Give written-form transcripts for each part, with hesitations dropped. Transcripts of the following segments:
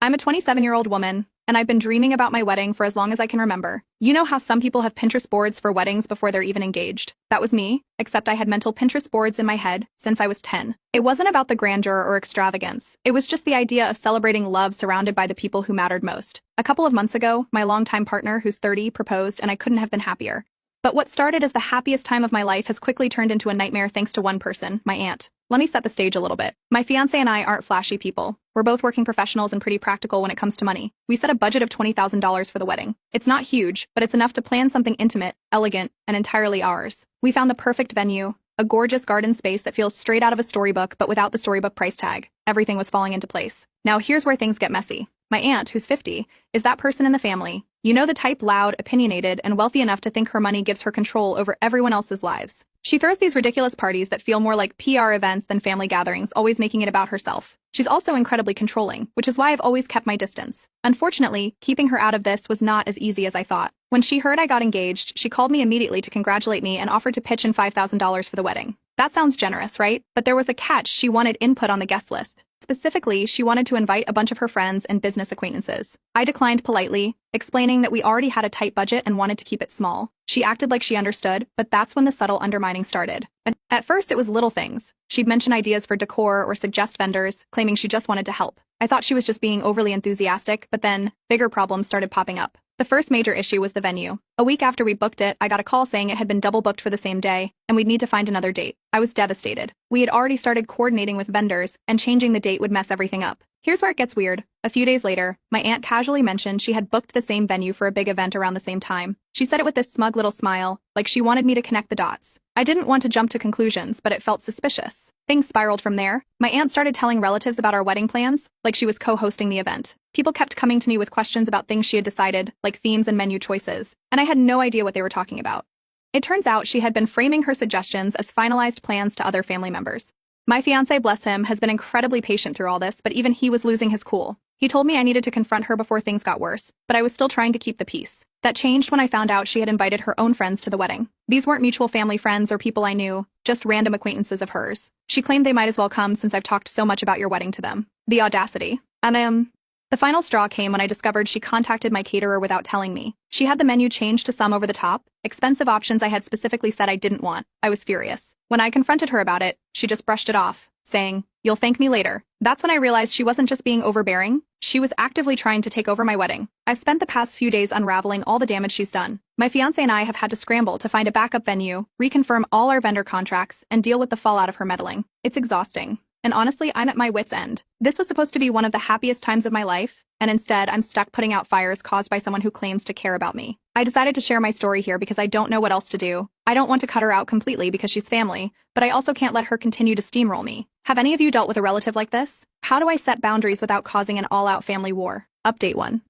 I'm a 27-year-old woman, and I've been dreaming about my wedding for as long as I can remember. You know how some people have Pinterest boards for weddings before they're even engaged? That was me, except I had mental Pinterest boards in my head since I was 10. It wasn't about the grandeur or extravagance. It was just the idea of celebrating love surrounded by the people who mattered most. A couple of months ago, my longtime partner, who's 30, proposed, and I couldn't have been happier. But what started as the happiest time of my life has quickly turned into a nightmare thanks to one person, my aunt. Let me set the stage a little bit. My fiancé and I aren't flashy people. We're both working professionals and pretty practical when it comes to money. We set a budget of $20,000 for the wedding. It's not huge, but it's enough to plan something intimate, elegant, and entirely ours. We found the perfect venue, a gorgeous garden space that feels straight out of a storybook but without the storybook price tag. Everything was falling into place. Now here's where things get messy. My aunt, who's 50, is that person in the family. You know, the type loud, opinionated, and wealthy enough to think her money gives her control over everyone else's lives. She throws these ridiculous parties that feel more like PR events than family gatherings, always making it about herself. She's also incredibly controlling, which is why I've always kept my distance. Unfortunately, keeping her out of this was not as easy as I thought. When she heard I got engaged, she called me immediately to congratulate me and offered to pitch in $5,000 for the wedding. That sounds generous, right? But there was a catch. She wanted input on the guest list. Specifically, she wanted to invite a bunch of her friends and business acquaintances. I declined politely, explaining that we already had a tight budget and wanted to keep it small. She acted like she understood, but that's when the subtle undermining started. At first, it was little things. She'd mention ideas for decor or suggest vendors, claiming she just wanted to help. I thought she was just being overly enthusiastic, but then bigger problems started popping up. The first major issue was the venue. A week after we booked it, I got a call saying it had been double booked for the same day, and we'd need to find another date. I was devastated. We had already started coordinating with vendors, and changing the date would mess everything up. Here's where it gets weird. A few days later, my aunt casually mentioned she had booked the same venue for a big event around the same time. She said it with this smug little smile, like she wanted me to connect the dots. I didn't want to jump to conclusions, but it felt suspicious. Things spiraled from there. My aunt started telling relatives about our wedding plans, like she was co-hosting the event. People kept coming to me with questions about things she had decided, like themes and menu choices, and I had no idea what they were talking about. It turns out she had been framing her suggestions as finalized plans to other family members. My fiancé, bless him, has been incredibly patient through all this, but even he was losing his cool. He told me I needed to confront her before things got worse, but I was still trying to keep the peace. That changed when I found out she had invited her own friends to the wedding. These weren't mutual family friends or people I knew, just random acquaintances of hers. She claimed they might as well come since I've talked so much about your wedding to them. The audacity. The final straw came when I discovered she contacted my caterer without telling me. She had the menu changed to some over the top, expensive options I had specifically said I didn't want. I was furious. When I confronted her about it, she just brushed it off, saying, "You'll thank me later." That's when I realized she wasn't just being overbearing, she was actively trying to take over my wedding. I've spent the past few days unraveling all the damage she's done. My fiancé and I have had to scramble to find a backup venue, reconfirm all our vendor contracts, and deal with the fallout of her meddling. It's exhausting. And honestly, I'm at my wit's end. This was supposed to be one of the happiest times of my life, and instead I'm stuck putting out fires caused by someone who claims to care about me. I decided to share my story here because I don't know what else to do. I don't want to cut her out completely because she's family, but I also can't let her continue to steamroll me. Have any of you dealt with a relative like this? How do I set boundaries without causing an all-out family war? Update 1.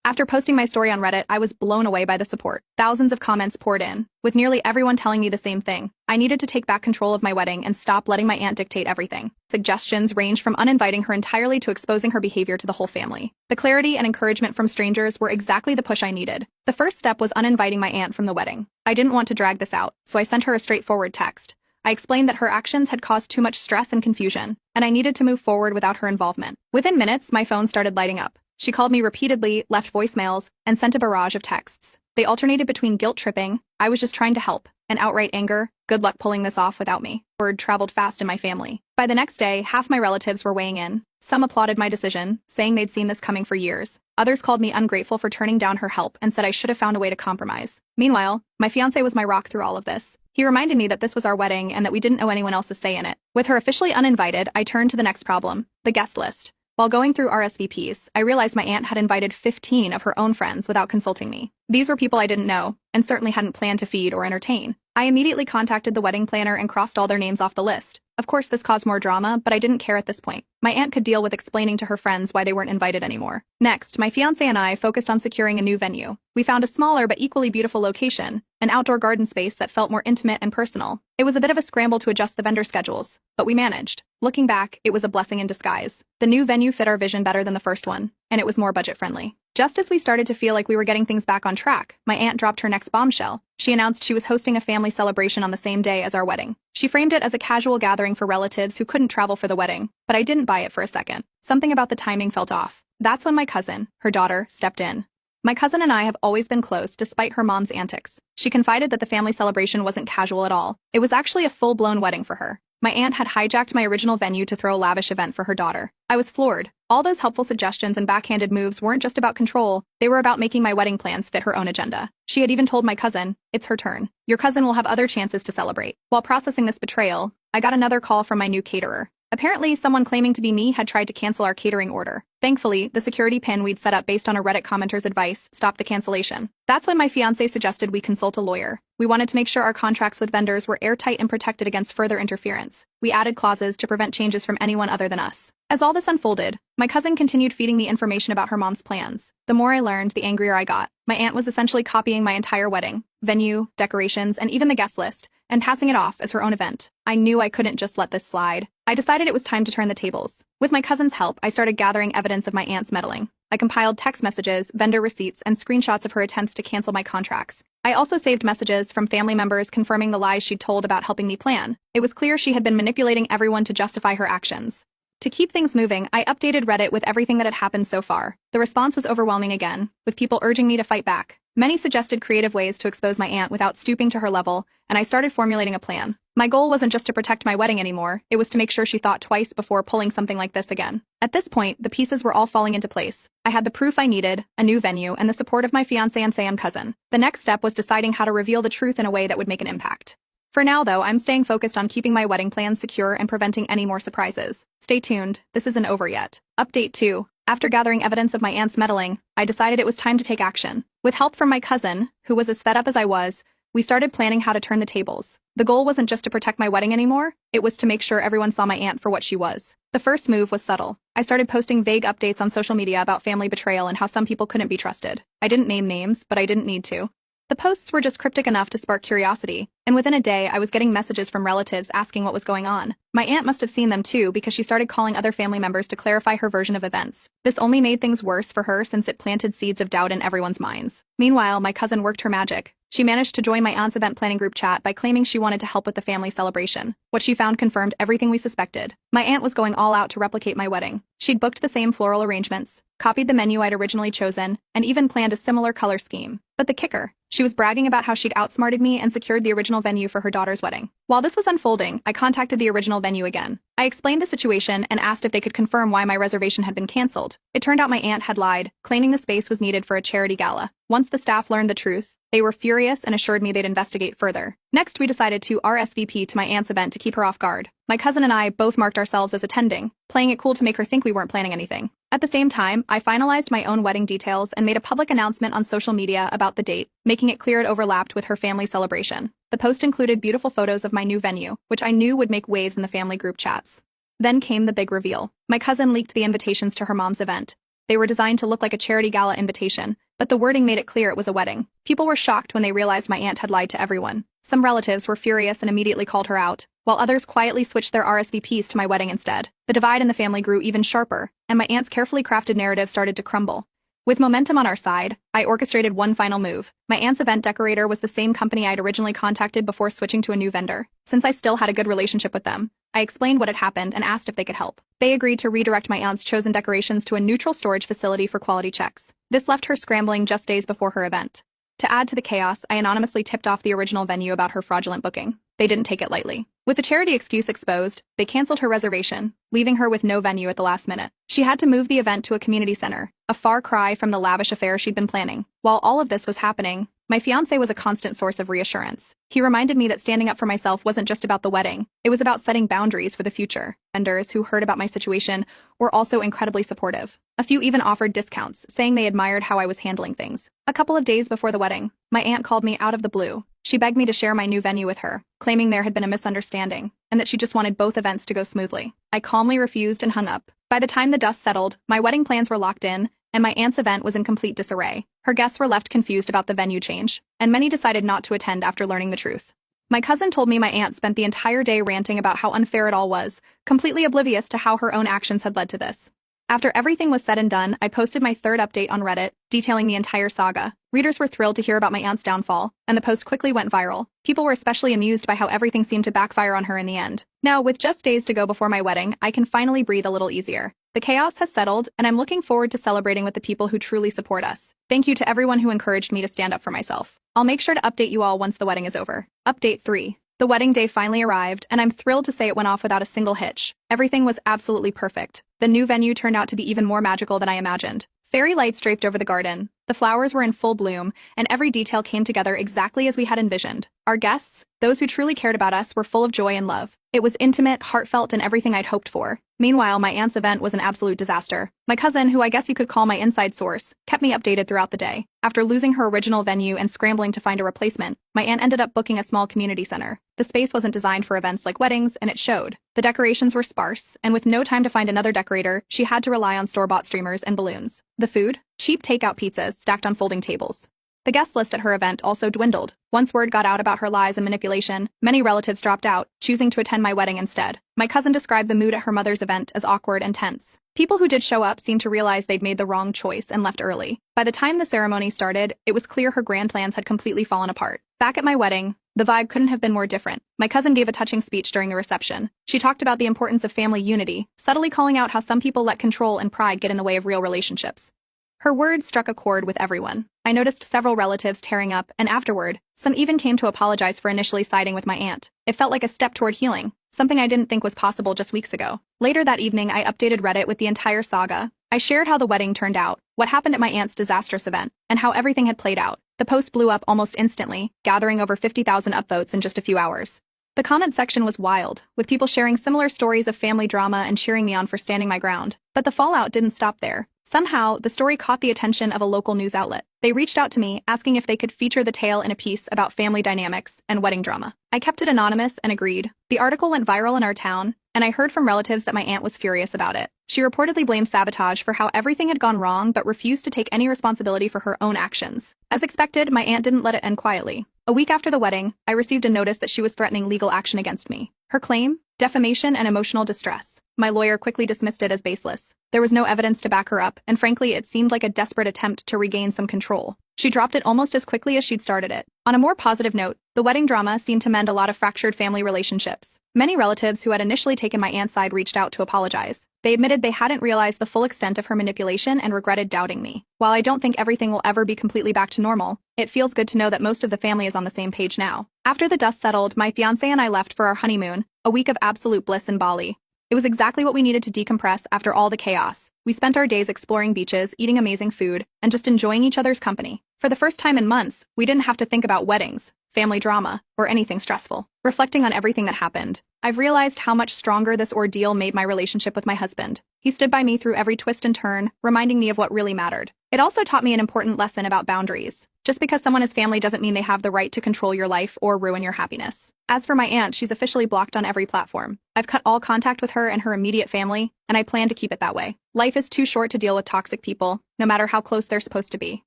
After posting my story on Reddit, I was blown away by the support. Thousands of comments poured in, with nearly everyone telling me the same thing. I needed to take back control of my wedding and stop letting my aunt dictate everything. Suggestions ranged from uninviting her entirely to exposing her behavior to the whole family. The clarity and encouragement from strangers were exactly the push I needed. The first step was uninviting my aunt from the wedding. I didn't want to drag this out, so I sent her a straightforward text. I explained that her actions had caused too much stress and confusion, and I needed to move forward without her involvement. Within minutes, my phone started lighting up. She called me repeatedly, left voicemails, and sent a barrage of texts. They alternated between guilt-tripping, "I was just trying to help," and outright anger, "Good luck pulling this off without me." Word traveled fast in my family. By the next day, half my relatives were weighing in. Some applauded my decision, saying they'd seen this coming for years. Others called me ungrateful for turning down her help and said I should have found a way to compromise. Meanwhile, my fiancé was my rock through all of this. He reminded me that this was our wedding and that we didn't owe anyone else's say in it. With her officially uninvited, I turned to the next problem, the guest list. While going through RSVPs, I realized my aunt had invited 15 of her own friends without consulting me. These were people I didn't know, and certainly hadn't planned to feed or entertain. I immediately contacted the wedding planner and crossed all their names off the list. Of course, this caused more drama, but I didn't care at this point. My aunt could deal with explaining to her friends why they weren't invited anymore. Next, my fiancé and I focused on securing a new venue. We found a smaller but equally beautiful location, an outdoor garden space that felt more intimate and personal. It was a bit of a scramble to adjust the vendor schedules, but we managed. Looking back, it was a blessing in disguise. The new venue fit our vision better than the first one, and it was more budget-friendly. Just as we started to feel like we were getting things back on track, my aunt dropped her next bombshell. She announced she was hosting a family celebration on the same day as our wedding. She framed it as a casual gathering for relatives who couldn't travel for the wedding, but I didn't buy it for a second. Something about the timing felt off. That's when my cousin, her daughter, stepped in. My cousin and I have always been close despite her mom's antics. She confided that the family celebration wasn't casual at all. It was actually a full-blown wedding for her. My aunt had hijacked my original venue to throw a lavish event for her daughter. I was floored. All those helpful suggestions and backhanded moves weren't just about control, they were about making my wedding plans fit her own agenda. She had even told my cousin, "It's her turn. Your cousin will have other chances to celebrate." While processing this betrayal, I got another call from my new caterer. Apparently, someone claiming to be me had tried to cancel our catering order. Thankfully, the security pin we'd set up based on a Reddit commenter's advice stopped the cancellation. That's when my fiancé suggested we consult a lawyer. We wanted to make sure our contracts with vendors were airtight and protected against further interference. We added clauses to prevent changes from anyone other than us. As all this unfolded, my cousin continued feeding me information about her mom's plans. The more I learned, the angrier I got. My aunt was essentially copying my entire wedding, venue, decorations, and even the guest list, and passing it off as her own event. I knew I couldn't just let this slide. I decided it was time to turn the tables. With my cousin's help, I started gathering evidence of my aunt's meddling. I compiled text messages, vendor receipts, and screenshots of her attempts to cancel my contracts. I also saved messages from family members confirming the lies she'd told about helping me plan. It was clear she had been manipulating everyone to justify her actions. To keep things moving, I updated Reddit with everything that had happened so far. The response was overwhelming again, with people urging me to fight back. Many suggested creative ways to expose my aunt without stooping to her level, and I started formulating a plan. My goal wasn't just to protect my wedding anymore, it was to make sure she thought twice before pulling something like this again. At this point, the pieces were all falling into place. I had the proof I needed, a new venue, and the support of my fiancé and Sam cousin. The next step was deciding how to reveal the truth in a way that would make an impact. For now, though, I'm staying focused on keeping my wedding plans secure and preventing any more surprises. Stay tuned, this isn't over yet. Update 2. After gathering evidence of my aunt's meddling, I decided it was time to take action. With help from my cousin, who was as fed up as I was, we started planning how to turn the tables. The goal wasn't just to protect my wedding anymore, it was to make sure everyone saw my aunt for what she was. The first move was subtle. I started posting vague updates on social media about family betrayal and how some people couldn't be trusted. I didn't name names, but I didn't need to. The posts were just cryptic enough to spark curiosity, and within a day I was getting messages from relatives asking what was going on. My aunt must have seen them too because she started calling other family members to clarify her version of events. This only made things worse for her since it planted seeds of doubt in everyone's minds. Meanwhile, my cousin worked her magic. She managed to join my aunt's event planning group chat by claiming she wanted to help with the family celebration. What she found confirmed everything we suspected. My aunt was going all out to replicate my wedding. She'd booked the same floral arrangements, copied the menu I'd originally chosen, and even planned a similar color scheme. But the kicker, she was bragging about how she'd outsmarted me and secured the original venue for her daughter's wedding. While this was unfolding, I contacted the original venue again. I explained the situation and asked if they could confirm why my reservation had been canceled. It turned out my aunt had lied, claiming the space was needed for a charity gala. Once the staff learned the truth, they were furious and assured me they'd investigate further. Next, we decided to RSVP to my aunt's event to keep her off guard. My cousin and I both marked ourselves as attending, playing it cool to make her think we weren't planning anything. At the same time, I finalized my own wedding details and made a public announcement on social media about the date, making it clear it overlapped with her family celebration. The post included beautiful photos of my new venue, which I knew would make waves in the family group chats. Then came the big reveal. My cousin leaked the invitations to her mom's event. They were designed to look like a charity gala invitation, but the wording made it clear it was a wedding. People were shocked when they realized my aunt had lied to everyone. Some relatives were furious and immediately called her out, while others quietly switched their RSVPs to my wedding instead. The divide in the family grew even sharper, and my aunt's carefully crafted narrative started to crumble. With momentum on our side, I orchestrated one final move. My aunt's event decorator was the same company I'd originally contacted before switching to a new vendor. Since I still had a good relationship with them, I explained what had happened and asked if they could help. They agreed to redirect my aunt's chosen decorations to a neutral storage facility for quality checks. This left her scrambling just days before her event. To add to the chaos, I anonymously tipped off the original venue about her fraudulent booking. They didn't take it lightly. With the charity excuse exposed, they canceled her reservation, leaving her with no venue at the last minute. She had to move the event to a community center, a far cry from the lavish affair she'd been planning. While all of this was happening, my fiancé was a constant source of reassurance. He reminded me that standing up for myself wasn't just about the wedding, it was about setting boundaries for the future. Vendors who heard about my situation were also incredibly supportive. A few even offered discounts, saying they admired how I was handling things. A couple of days before the wedding, my aunt called me out of the blue. She begged me to share my new venue with her, claiming there had been a misunderstanding, and that she just wanted both events to go smoothly. I calmly refused and hung up. By the time the dust settled, my wedding plans were locked in, and my aunt's event was in complete disarray. Her guests were left confused about the venue change, and many decided not to attend after learning the truth. My cousin told me my aunt spent the entire day ranting about how unfair it all was, completely oblivious to how her own actions had led to this. After everything was said and done, I posted my third update on Reddit, detailing the entire saga. Readers were thrilled to hear about my aunt's downfall, and the post quickly went viral. People were especially amused by how everything seemed to backfire on her in the end. Now, with just days to go before my wedding, I can finally breathe a little easier. The chaos has settled, and I'm looking forward to celebrating with the people who truly support us. Thank you to everyone who encouraged me to stand up for myself. I'll make sure to update you all once the wedding is over. Update 3. The wedding day finally arrived, and I'm thrilled to say it went off without a single hitch. Everything was absolutely perfect. The new venue turned out to be even more magical than I imagined. Fairy lights draped over the garden. The flowers were in full bloom, and every detail came together exactly as we had envisioned. Our guests, those who truly cared about us, were full of joy and love. It was intimate, heartfelt, and everything I'd hoped for. Meanwhile, my aunt's event was an absolute disaster. My cousin, who I guess you could call my inside source, kept me updated throughout the day. After losing her original venue and scrambling to find a replacement, my aunt ended up booking a small community center. The space wasn't designed for events like weddings, and it showed. The decorations were sparse, and with no time to find another decorator, she had to rely on store-bought streamers and balloons. The food? Cheap takeout pizzas stacked on folding tables. The guest list at her event also dwindled. Once word got out about her lies and manipulation, many relatives dropped out, choosing to attend my wedding instead. My cousin described the mood at her mother's event as awkward and tense. People who did show up seemed to realize they'd made the wrong choice and left early. By the time the ceremony started, it was clear her grand plans had completely fallen apart. Back at my wedding, the vibe couldn't have been more different. My cousin gave a touching speech during the reception. She talked about the importance of family unity, subtly calling out how some people let control and pride get in the way of real relationships. Her words struck a chord with everyone. I noticed several relatives tearing up, and afterward, some even came to apologize for initially siding with my aunt. It felt like a step toward healing, something I didn't think was possible just weeks ago. Later that evening, I updated Reddit with the entire saga. I shared how the wedding turned out, what happened at my aunt's disastrous event, and how everything had played out. The post blew up almost instantly, gathering over 50,000 upvotes in just a few hours. The comment section was wild, with people sharing similar stories of family drama and cheering me on for standing my ground. But the fallout didn't stop there. Somehow, the story caught the attention of a local news outlet. They reached out to me, asking if they could feature the tale in a piece about family dynamics and wedding drama. I kept it anonymous and agreed. The article went viral in our town, and I heard from relatives that my aunt was furious about it. She reportedly blamed sabotage for how everything had gone wrong but refused to take any responsibility for her own actions. As expected, my aunt didn't let it end quietly. A week after the wedding, I received a notice that she was threatening legal action against me. Her claim? Defamation and emotional distress. My lawyer quickly dismissed it as baseless. There was no evidence to back her up, and frankly, it seemed like a desperate attempt to regain some control. She dropped it almost as quickly as she'd started it. On a more positive note, the wedding drama seemed to mend a lot of fractured family relationships. Many relatives who had initially taken my aunt's side reached out to apologize. They admitted they hadn't realized the full extent of her manipulation and regretted doubting me. While I don't think everything will ever be completely back to normal, it feels good to know that most of the family is on the same page now. After the dust settled, my fiancé and I left for our honeymoon, a week of absolute bliss in Bali. It was exactly what we needed to decompress after all the chaos. We spent our days exploring beaches, eating amazing food, and just enjoying each other's company. For the first time in months, we didn't have to think about weddings, family drama, or anything stressful. Reflecting on everything that happened, I've realized how much stronger this ordeal made my relationship with my husband. He stood by me through every twist and turn, reminding me of what really mattered. It also taught me an important lesson about boundaries. Just because someone is family doesn't mean they have the right to control your life or ruin your happiness. As for my aunt, she's officially blocked on every platform. I've cut all contact with her and her immediate family, and I plan to keep it that way. Life is too short to deal with toxic people, no matter how close they're supposed to be.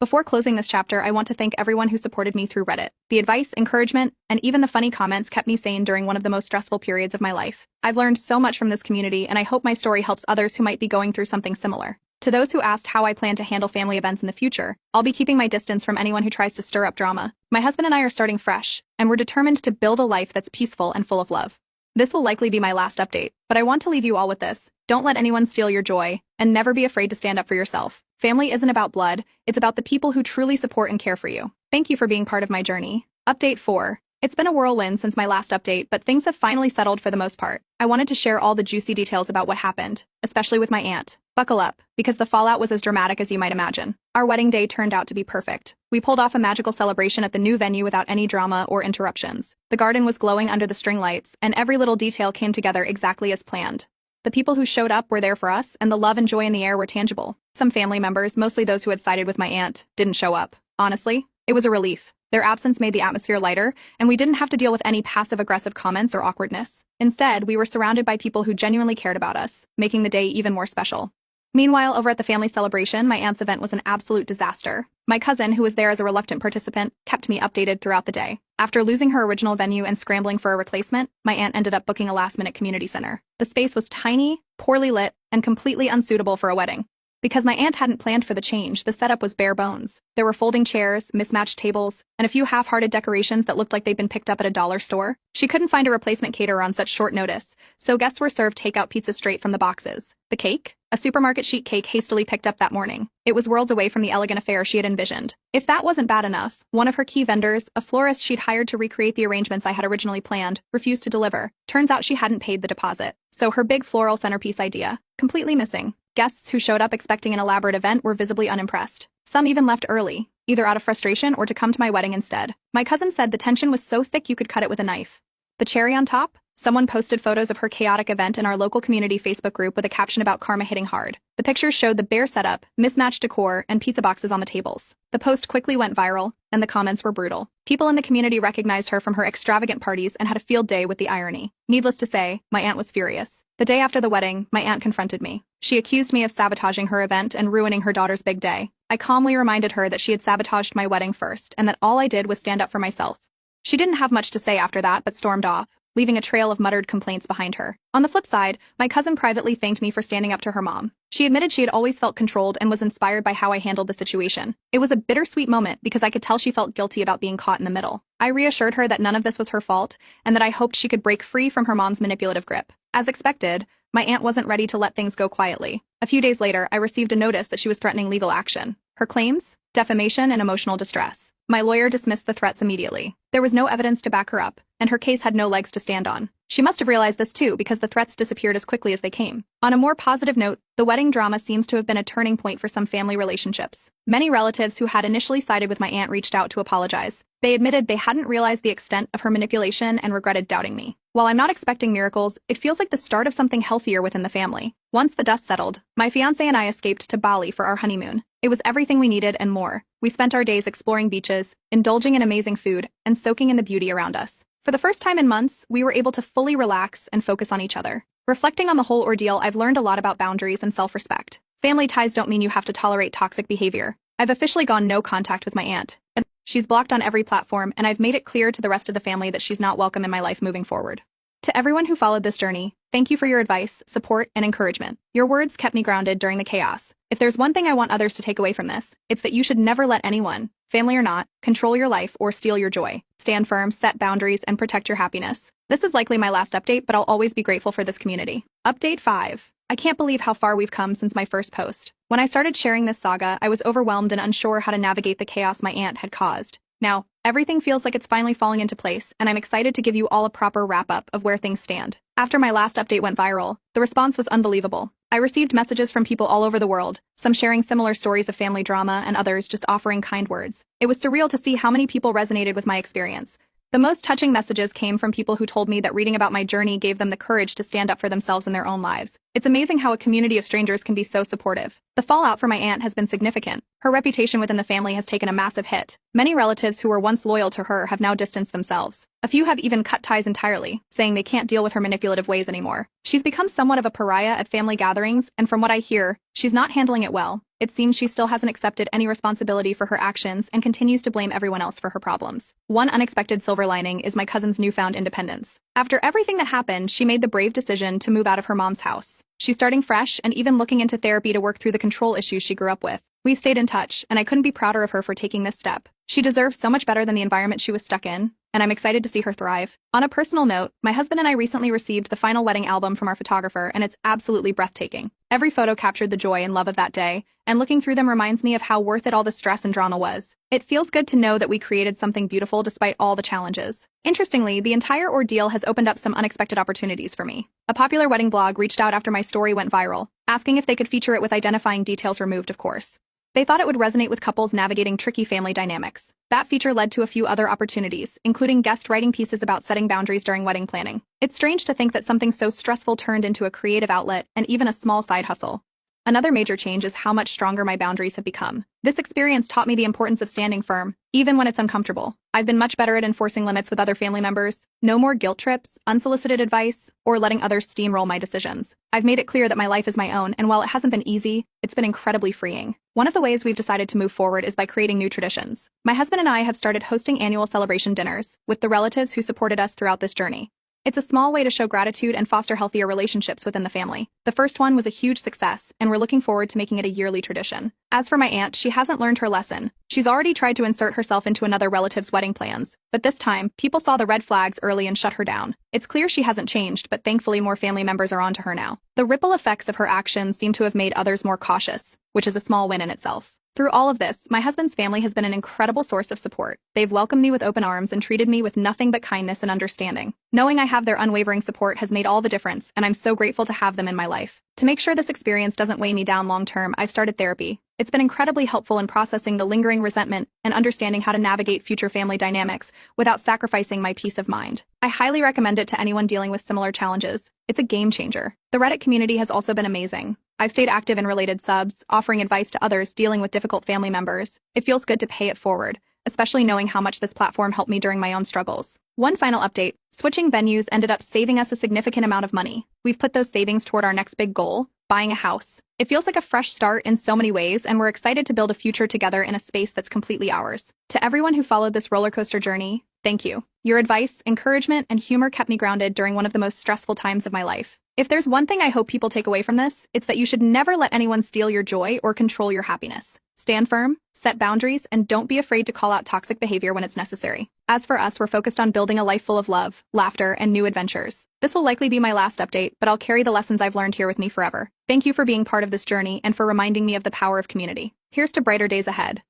Before closing this chapter, I want to thank everyone who supported me through Reddit. The advice, encouragement, and even the funny comments kept me sane during one of the most stressful periods of my life. I've learned so much from this community, and I hope my story helps others who might be going through something similar. To those who asked how I plan to handle family events in the future, I'll be keeping my distance from anyone who tries to stir up drama. My husband and I are starting fresh, and we're determined to build a life that's peaceful and full of love. This will likely be my last update, but I want to leave you all with this. Don't let anyone steal your joy, and never be afraid to stand up for yourself. Family isn't about blood, it's about the people who truly support and care for you. Thank you for being part of my journey. Update 4. It's been a whirlwind since my last update, but things have finally settled for the most part. I wanted to share all the juicy details about what happened, especially with my aunt. Buckle up, because the fallout was as dramatic as you might imagine. Our wedding day turned out to be perfect. We pulled off a magical celebration at the new venue without any drama or interruptions. The garden was glowing under the string lights, and every little detail came together exactly as planned. The people who showed up were there for us, and the love and joy in the air were tangible. Some family members, mostly those who had sided with my aunt, didn't show up. Honestly, it was a relief. Their absence made the atmosphere lighter, and we didn't have to deal with any passive-aggressive comments or awkwardness. Instead, we were surrounded by people who genuinely cared about us, making the day even more special. Meanwhile, over at the family celebration, my aunt's event was an absolute disaster. My cousin, who was there as a reluctant participant, kept me updated throughout the day. After losing her original venue and scrambling for a replacement, my aunt ended up booking a last-minute community center. The space was tiny, poorly lit, and completely unsuitable for a wedding. Because my aunt hadn't planned for the change, the setup was bare bones. There were folding chairs, mismatched tables, and a few half-hearted decorations that looked like they'd been picked up at a dollar store. She couldn't find a replacement caterer on such short notice, so guests were served takeout pizza straight from the boxes. The cake? A supermarket sheet cake hastily picked up that morning. It was worlds away from the elegant affair she had envisioned. If that wasn't bad enough, one of her key vendors, a florist she'd hired to recreate the arrangements I had originally planned, refused to deliver. Turns out she hadn't paid the deposit. So her big floral centerpiece idea, completely missing. Guests who showed up expecting an elaborate event were visibly unimpressed. Some even left early, either out of frustration or to come to my wedding instead. My cousin said the tension was so thick you could cut it with a knife. The cherry on top? Someone posted photos of her chaotic event in our local community Facebook group with a caption about karma hitting hard. The pictures showed the bare setup, mismatched decor, and pizza boxes on the tables. The post quickly went viral, and the comments were brutal. People in the community recognized her from her extravagant parties and had a field day with the irony. Needless to say, my aunt was furious. The day after the wedding, my aunt confronted me. She accused me of sabotaging her event and ruining her daughter's big day. I calmly reminded her that she had sabotaged my wedding first and that all I did was stand up for myself. She didn't have much to say after that but stormed off, leaving a trail of muttered complaints behind her. On the flip side, my cousin privately thanked me for standing up to her mom. She admitted she had always felt controlled and was inspired by how I handled the situation. It was a bittersweet moment because I could tell she felt guilty about being caught in the middle. I reassured her that none of this was her fault and that I hoped she could break free from her mom's manipulative grip. As expected, my aunt wasn't ready to let things go quietly. A few days later, I received a notice that she was threatening legal action. Her claims? Defamation and emotional distress. My lawyer dismissed the threats immediately. There was no evidence to back her up, and her case had no legs to stand on. She must have realized this too because the threats disappeared as quickly as they came. On a more positive note, the wedding drama seems to have been a turning point for some family relationships. Many relatives who had initially sided with my aunt reached out to apologize. They admitted they hadn't realized the extent of her manipulation and regretted doubting me. While I'm not expecting miracles, it feels like the start of something healthier within the family. Once the dust settled, my fiancé and I escaped to Bali for our honeymoon. It was everything we needed and more. We spent our days exploring beaches, indulging in amazing food, and soaking in the beauty around us. For the first time in months, we were able to fully relax and focus on each other. Reflecting on the whole ordeal, I've learned a lot about boundaries and self-respect. Family ties don't mean you have to tolerate toxic behavior. I've officially gone no contact with my aunt. She's blocked on every platform, and I've made it clear to the rest of the family that she's not welcome in my life moving forward. To everyone who followed this journey, thank you for your advice, support, and encouragement. Your words kept me grounded during the chaos. If there's one thing I want others to take away from this, it's that you should never let anyone, family or not, control your life or steal your joy. Stand firm, set boundaries, and protect your happiness. This is likely my last update, but I'll always be grateful for this community. Update 5. I can't believe how far we've come since my first post. When I started sharing this saga, I was overwhelmed and unsure how to navigate the chaos my aunt had caused. Now, everything feels like it's finally falling into place, and I'm excited to give you all a proper wrap-up of where things stand. After my last update went viral, the response was unbelievable. I received messages from people all over the world, some sharing similar stories of family drama and others just offering kind words. It was surreal to see how many people resonated with my experience. The most touching messages came from people who told me that reading about my journey gave them the courage to stand up for themselves in their own lives. It's amazing how a community of strangers can be so supportive. The fallout for my aunt has been significant. Her reputation within the family has taken a massive hit. Many relatives who were once loyal to her have now distanced themselves. A few have even cut ties entirely, saying they can't deal with her manipulative ways anymore. She's become somewhat of a pariah at family gatherings, and from what I hear, she's not handling it well. It seems she still hasn't accepted any responsibility for her actions and continues to blame everyone else for her problems. One unexpected silver lining is my cousin's newfound independence. After everything that happened, she made the brave decision to move out of her mom's house. She's starting fresh and even looking into therapy to work through the control issues she grew up with. We've stayed in touch, and I couldn't be prouder of her for taking this step. She deserves so much better than the environment she was stuck in, and I'm excited to see her thrive. On a personal note, my husband and I recently received the final wedding album from our photographer, and it's absolutely breathtaking. Every photo captured the joy and love of that day, and looking through them reminds me of how worth it all the stress and drama was. It feels good to know that we created something beautiful despite all the challenges. Interestingly, the entire ordeal has opened up some unexpected opportunities for me. A popular wedding blog reached out after my story went viral, asking if they could feature it with identifying details removed, of course. They thought it would resonate with couples navigating tricky family dynamics. That feature led to a few other opportunities, including guest writing pieces about setting boundaries during wedding planning. It's strange to think that something so stressful turned into a creative outlet and even a small side hustle. Another major change is how much stronger my boundaries have become. This experience taught me the importance of standing firm, even when it's uncomfortable. I've been much better at enforcing limits with other family members. No more guilt trips, unsolicited advice, or letting others steamroll my decisions. I've made it clear that my life is my own, and while it hasn't been easy, it's been incredibly freeing. One of the ways we've decided to move forward is by creating new traditions. My husband and I have started hosting annual celebration dinners with the relatives who supported us throughout this journey. It's a small way to show gratitude and foster healthier relationships within the family. The first one was a huge success, and we're looking forward to making it a yearly tradition. As for my aunt, she hasn't learned her lesson. She's already tried to insert herself into another relative's wedding plans, but this time, people saw the red flags early and shut her down. It's clear she hasn't changed, but thankfully more family members are onto her now. The ripple effects of her actions seem to have made others more cautious, which is a small win in itself. Through all of this, my husband's family has been an incredible source of support. They've welcomed me with open arms and treated me with nothing but kindness and understanding. Knowing I have their unwavering support has made all the difference, and I'm so grateful to have them in my life. To make sure this experience doesn't weigh me down long term, I've started therapy. It's been incredibly helpful in processing the lingering resentment and understanding how to navigate future family dynamics without sacrificing my peace of mind. I highly recommend it to anyone dealing with similar challenges. It's a game changer. The Reddit community has also been amazing. I've stayed active in related subs, offering advice to others dealing with difficult family members. It feels good to pay it forward, especially knowing how much this platform helped me during my own struggles. One final update, switching venues ended up saving us a significant amount of money. We've put those savings toward our next big goal, buying a house. It feels like a fresh start in so many ways, and we're excited to build a future together in a space that's completely ours. To everyone who followed this roller coaster journey, thank you. Your advice, encouragement, and humor kept me grounded during one of the most stressful times of my life. If there's one thing I hope people take away from this, it's that you should never let anyone steal your joy or control your happiness. Stand firm, set boundaries, and don't be afraid to call out toxic behavior when it's necessary. As for us, we're focused on building a life full of love, laughter, and new adventures. This will likely be my last update, but I'll carry the lessons I've learned here with me forever. Thank you for being part of this journey and for reminding me of the power of community. Here's to brighter days ahead.